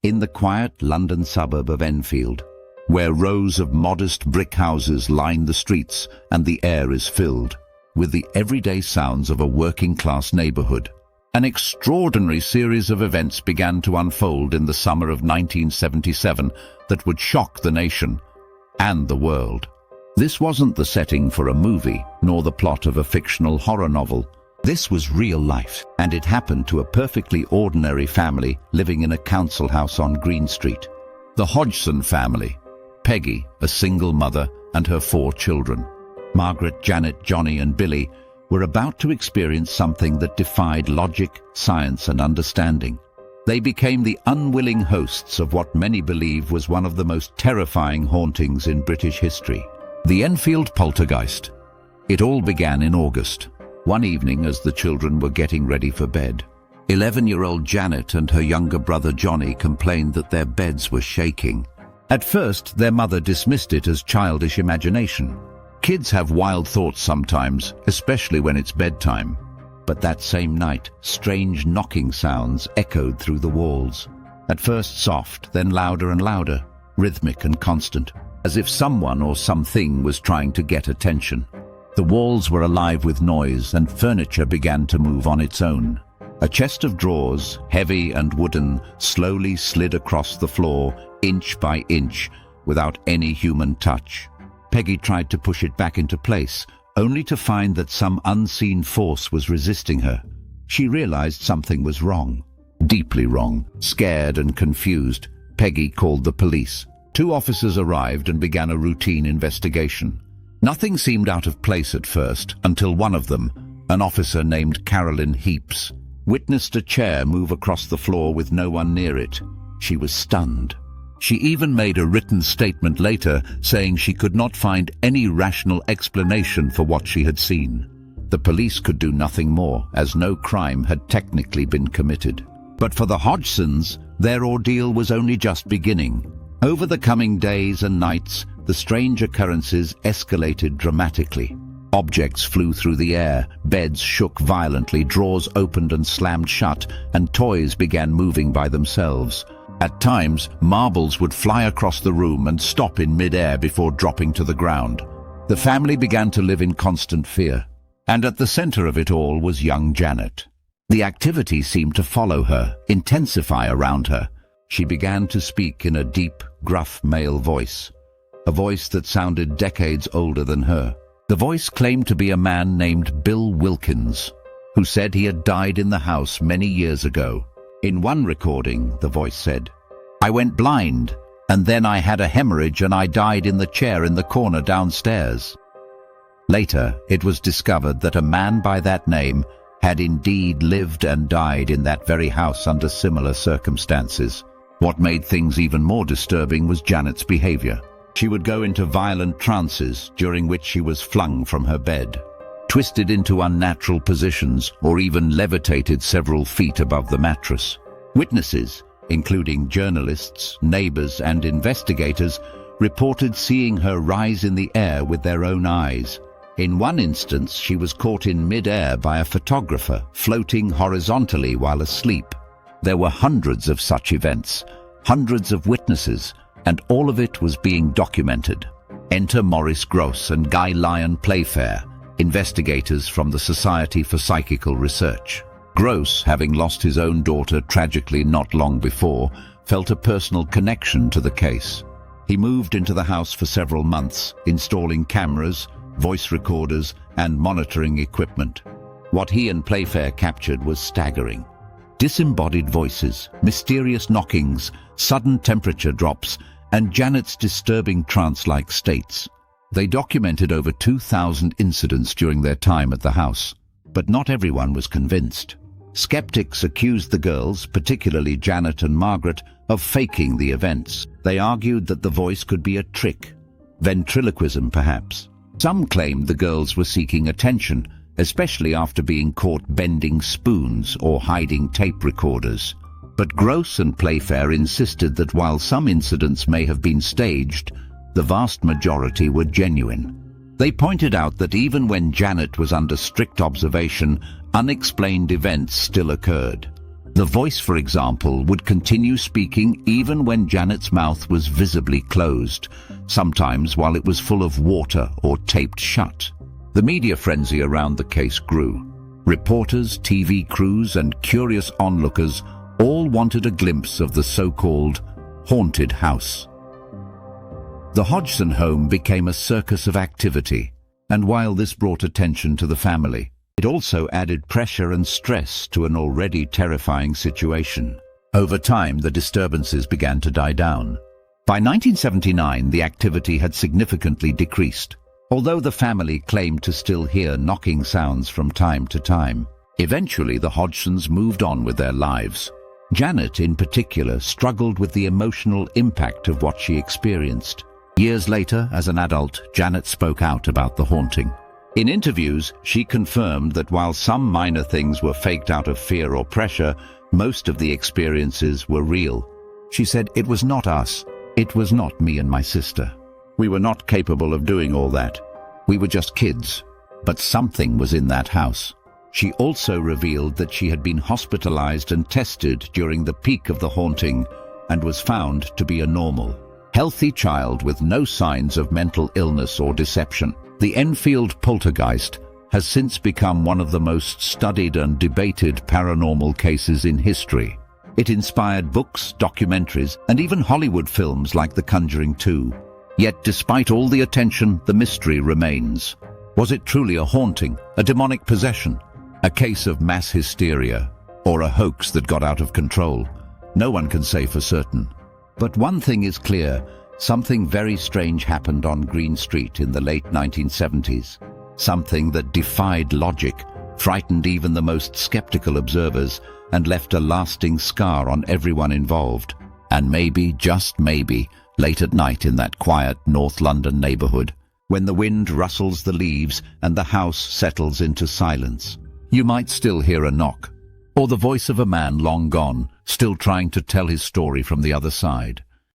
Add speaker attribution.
Speaker 1: in the quiet London suburb of Enfield, where rows of modest brick houses line the streets and the air is filled with the everyday sounds of a working-class neighborhood. An extraordinary series of events began to unfold in the summer of 1977 that would shock the nation and the world. This wasn't the setting for a movie, nor the plot of a fictional horror novel. This was real life, and it happened to a perfectly ordinary family living in a council house on Green Street. The Hodgson family. Peggy, a single mother, and her 4 children. Margaret, Janet, Johnny, and Billy were about to experience something that defied logic, science, and understanding. They became the unwilling hosts of what many believe was one of the most terrifying hauntings in British history. The Enfield Poltergeist. It all began in August, one evening as the children were getting ready for bed. 11-year-old Janet and her younger brother Johnny complained that their beds were shaking. At first, their mother dismissed it as childish imagination. Kids have wild thoughts sometimes, especially when it's bedtime. But that same night, strange knocking sounds echoed through the walls. At first soft, then louder and louder, rhythmic and constant, as if someone or something was trying to get attention. The walls were alive with noise, and furniture began to move on its own. A chest of drawers, heavy and wooden, slowly slid across the floor, inch by inch, without any human touch. Peggy tried to push it back into place, only to find that some unseen force was resisting her. She realized something was wrong. Deeply wrong. Scared and confused, Peggy called the police. 2 officers arrived and began a routine investigation. Nothing seemed out of place at first, until one of them, an officer named Carolyn Heaps, witnessed a chair move across the floor with no one near it. She was stunned. She even made a written statement later saying she could not find any rational explanation for what she had seen. The police could do nothing more, as no crime had technically been committed. But for the Hodgsons, their ordeal was only just beginning. Over the coming days and nights, the strange occurrences escalated dramatically. Objects flew through the air, beds shook violently, drawers opened and slammed shut, and toys began moving by themselves. At times, marbles would fly across the room and stop in mid-air before dropping to the ground. The family began to live in constant fear. And at the center of it all was young Janet. The activity seemed to follow her, intensify around her. She began to speak in a deep, gruff male voice, a voice that sounded decades older than her. The voice claimed to be a man named Bill Wilkins, who said he had died in the house many years ago. In one recording, the voice said, "I went blind, and then I had a hemorrhage and I died in the chair in the corner downstairs." Later, it was discovered that a man by that name had indeed lived and died in that very house under similar circumstances. What made things even more disturbing was Janet's behavior. She would go into violent trances, during which she was flung from her bed, twisted into unnatural positions, or even levitated several feet above the mattress. Witnesses, including journalists, neighbors, and investigators, reported seeing her rise in the air with their own eyes. In one instance, she was caught in mid-air by a photographer, floating horizontally while asleep. There were hundreds of such events, hundreds of witnesses, and all of it was being documented. Enter Maurice Grosse and Guy Lyon Playfair, investigators from the Society for Psychical Research. Grosse, having lost his own daughter tragically not long before, felt a personal connection to the case. He moved into the house for several months, installing cameras, voice recorders, and monitoring equipment. What he and Playfair captured was staggering. Disembodied voices, mysterious knockings, sudden temperature drops, and Janet's disturbing trance-like states. They documented over 2,000 incidents during their time at the house, but not everyone was convinced. Skeptics accused the girls, particularly Janet and Margaret, of faking the events. They argued that the voice could be a trick, ventriloquism perhaps. Some claimed the girls were seeking attention, especially after being caught bending spoons or hiding tape recorders. But Grosse and Playfair insisted that while some incidents may have been staged, the vast majority were genuine. They pointed out that even when Janet was under strict observation, unexplained events still occurred. The voice, for example, would continue speaking even when Janet's mouth was visibly closed, sometimes while it was full of water or taped shut. The media frenzy around the case grew. Reporters, TV crews, and curious onlookers all wanted a glimpse of the so-called haunted house. The Hodgson home became a circus of activity, and while this brought attention to the family, it also added pressure and stress to an already terrifying situation. Over time, the disturbances began to die down. By 1979, the activity had significantly decreased, although the family claimed to still hear knocking sounds from time to time. Eventually, the Hodgsons moved on with their lives. Janet, in particular, struggled with the emotional impact of what she experienced. Years later, as an adult, Janet spoke out about the haunting. In interviews, she confirmed that while some minor things were faked out of fear or pressure, most of the experiences were real. She said, "It was not us. It was not me and my sister. We were not capable of doing all that. We were just kids. But something was in that house." She also revealed that she had been hospitalized and tested during the peak of the haunting and was found to be a normal, healthy child with no signs of mental illness or deception. The Enfield Poltergeist has since become one of the most studied and debated paranormal cases in history. It inspired books, documentaries, and even Hollywood films like The Conjuring 2. Yet despite all the attention, the mystery remains. Was it truly a haunting, a demonic possession, a case of mass hysteria, or a hoax that got out of control? No one can say for certain. But one thing is clear. Something very strange happened on Green Street in the late 1970s. Something that defied logic, frightened even the most skeptical observers, and left a lasting scar on everyone involved. And maybe, just maybe, late at night in that quiet North London neighborhood, when the wind rustles the leaves and the house settles into silence, you might still hear a knock, or the voice of a man long gone, still trying to tell his story from the other side.